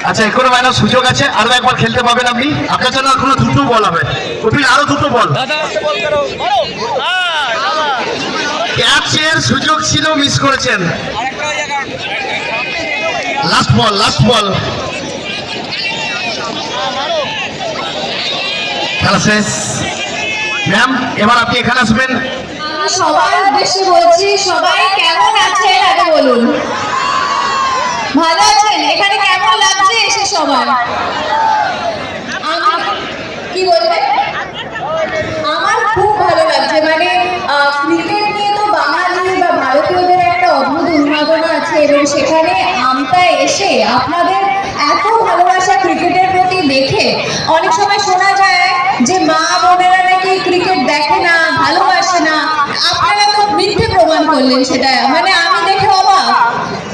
আচ্ছা, এখনো মাইনার সুযোগ আছে, আরো একবার খেলতে পাবেন আপনি। আপনার জন্য এখনো দুটো বল হবে, কপিল আরো দুটো বল। ক্যাচের সুযোগ ছিল, মিস করেছেন। লাস্ট বল, লাস্ট বল। খেলা শেষ। ম্যাম, এবার আপনি এখানে আসবেন। সবার উদ্দেশ্যে বলছি, সবাই কেমন আছেন আগে বলুন। ভালো আছেন? এখানে কেমন লাগছে এসে সবার? কি বলবেন? আমার খুব ভালো লাগছে। মানে ক্রিকেট নিয়ে তো বাঙালি বা ভারতীয়দের একটা অদ্ভুত উন্মাদনা আছে, এবং সেখানে আমতায় এসে আপনাদের এত ভালোবাসা ক্রিকেটের প্রতি দেখে, অনেক সময় শোনা যায় যে মা বোনেরা নাকি ক্রিকেট দেখে না, ভালোবাসে না। আপনারা তো মিথ্যে প্রমাণ করলেন সেটা। মানে আমি দেখে অবাক,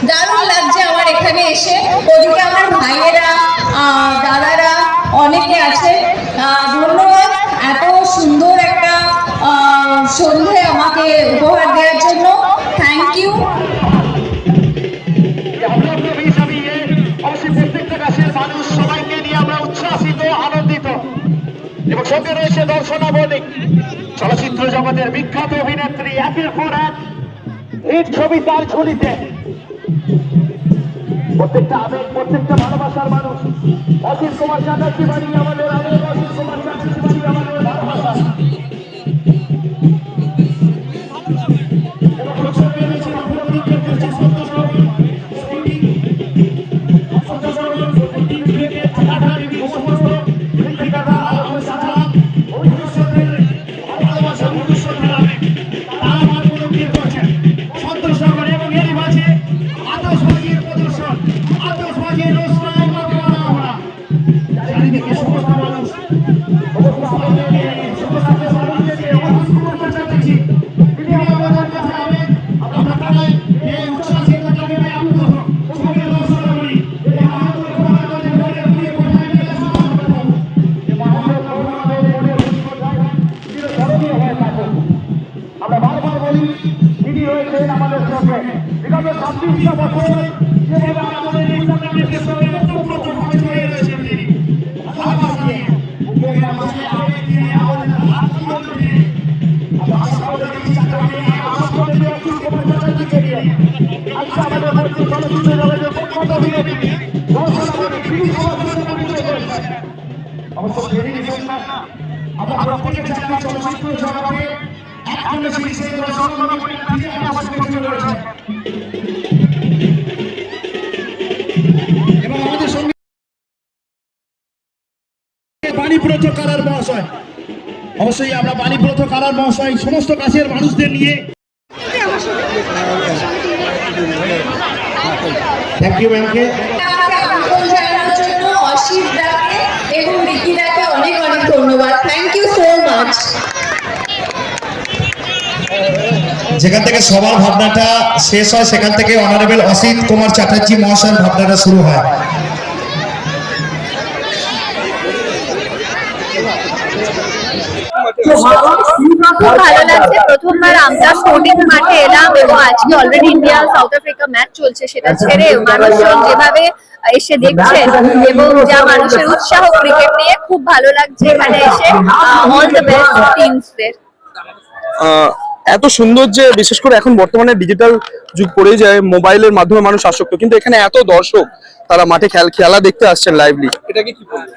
দারুণ লাগছে আমার এখানে এসে। ওদিকে আমার ভাইয়েরা, দাদারা অনেকে আছে। ধন্যবাদ এত সুন্দর একটা সন্ধে আমাকে উপহার দেওয়ার জন্য। Thank you. প্রত্যেকটা কাছের মানুষ সবাইকে নিয়ে আমরা উচ্ছ্বাসিত, আনন্দিত, এবং সঙ্গে রয়েছে দর্শনাবলী। চলচ্চিত্র জগতের বিখ্যাত অভিনেত্রী, একের পর এক হিট ছবি তার ঝুলিতে। প্রত্যেকটা আবেগ, প্রত্যেকটা ভালোবাসার মানুষ। অসিত কুমার চ্যাটার্জি বাড়ি আমাদের আবেগ, অসিত কুমার চ্যাটার্জি বাড়ি আমাদের ভালোবাসা। আমরা বারবার বলি, তিনি রয়েছেন আমাদের সঙ্গে বিগত 26টা বছর। যেভাবে আমাদের এই টুর্নামেন্টের সঙ্গে ওতপ্রোতভাবে জড়িয়ে রয়েছেন তিনি। ভালোবাসা দিয়ে, বুকের মাঝে আবেগ দিয়ে, আমাদের আত্মীয়তা দিয়ে, আমাদের ইচ্ছাটা দিয়ে, আমাদের অসুখ চ্যাটার্জিকে দিয়ে, আজকে আমাদের মধ্যে চলচ্চিত্র জগতের প্রখ্যাত অভিনেত্রী অবশ্য দেরি নিবেন না। আমরা প্রত্যেকে চাকরি চলচ্চিত্র জগতে এবং আমাদের সঙ্গে বাণীব্রত কারার মহাশয়। অবশ্যই আমরা বাণীব্রত কারার মহাশয় সমস্ত কাছের মানুষদের নিয়ে। থ্যাংক ইউ ম্যামকে। অসিত দাকে এবং রিকি দাকে অনেক অনেক ধন্যবাদ। Thank you so much. যেখান থেকে সবার ভাবনাটা শেষ হয়, সেখান থেকে অনারেবল অসিত কুমার চ্যাটার্জি মহাশয়ের ভাবনাটা শুরু হয়। খুব ভালো লাগছে। প্রথমবার আমরা স্পোর্টিং মাঠে এলাম, এবং আজকে already India south Africa match চলছে, সেটা ছেড়ে মানুষজন যেভাবে এসে দেখছেন এবং যা মানুষের উৎসাহ ক্রিকেট নিয়ে, খুব ভালো লাগছে এখানে এসে। অল দ্য বেস্ট টিমসদের। এত সুন্দর যে, বিশেষ করে এখন বর্তমানে ডিজিটাল যুগ পড়ে যায়, মোবাইলের মাধ্যমে মানুষ আসক্ত, কিন্তু এখানে এত দর্শক তারা মাঠে খেলা দেখতে আসছেন লাইভলি। এটাকে কি বলবো?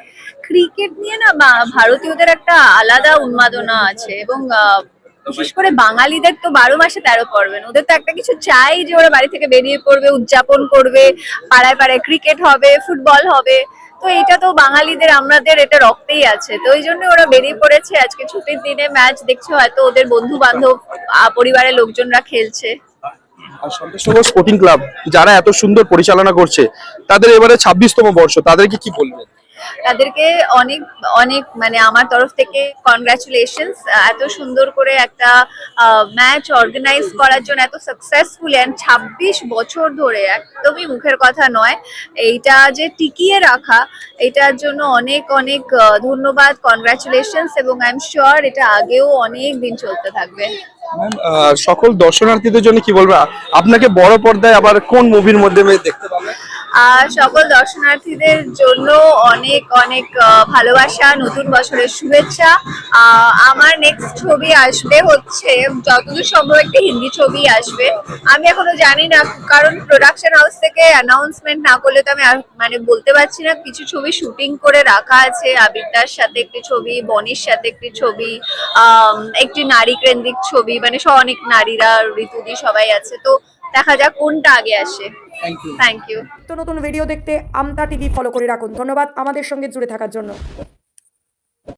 ক্রিকেট নিয়ে না ভারতীয়দের একটা আলাদা উন্মাদনা আছে, এবং বিশেষ করে বাঙালিদের তো 12 মাসে 13 পর্বেন। ওদের তো একটা কিছু চাই যে ওরা বাড়ি থেকে বেরিয়ে পড়বে, উদযাপন করবে, পাড়ায় পাড়ায় ক্রিকেট হবে, ফুটবল হবে। তো এটা তো বাঙালিদের, আমাদের এটা রক্তেই আছে। তো ওই জন্য ওরা বেরিয়ে পড়েছে। আজকে ছুটির দিনে ম্যাচ দেখছে, হয়তো ওদের বন্ধু বান্ধব, পরিবারের লোকজনরা খেলছে। সন্তোষনগর স্পোর্টিং ক্লাব যারা এত সুন্দর পরিচালনা করছে, তাদের এবারে 26তম বর্ষ, তাদেরকে কি বলবেন? তাদেরকে অনেক অনেক মানে আমার তরফ থেকে কনগ্রাচুলেশনস। এত সুন্দর করে একটা ম্যাচ অর্গানাইজ করার জন্য, এত সাকসেসফুল, এন্ড 26 বছর ধরে, একদমই মুখের কথা নয়, এইটা যে টিকিয়ে রাখা, এটার জন্য অনেক অনেক ধন্যবাদ, কনগ্রাচুলেশনস, এবং আই এম শিওর এটা আগেও অনেক দিন চলতে থাকবে। সকল দর্শনার্থীদের জন্য কি বলবো, আপনাকে বড় পর্দায় আবার কোন মুভির মধ্যে দেখতে পাবেন? সকল দর্শনার্থীদের জন্য অনেক অনেক ভালোবাসা, নতুন বছরের শুভেচ্ছা। আমার নেক্সট ছবি আসবে হচ্ছে যতদূর সম্ভব একটা হিন্দি ছবি আসবে। আমি এখনো জানি না, কারণ প্রোডাকশন হাউস থেকে অ্যানাউন্সমেন্ট না করলে তো আমি মানে বলতে পারছি না। কিছু ছবি শুটিং করে রাখা আছে, আবিরদার সাথে একটি ছবি, বনির সাথে একটি ছবি, একটি নারী কেন্দ্রিক ছবি, মানে অনেক নারীরা, ঋতুদি সবাই আছে। তো দেখা যাক কোনটা আগে আসে। Thank you. নতুন ভিডিও দেখতে আমতা টিভি ফলো করে রাখুন। ধন্যবাদ আমাদের সঙ্গে জুড়ে থাকার জন্য।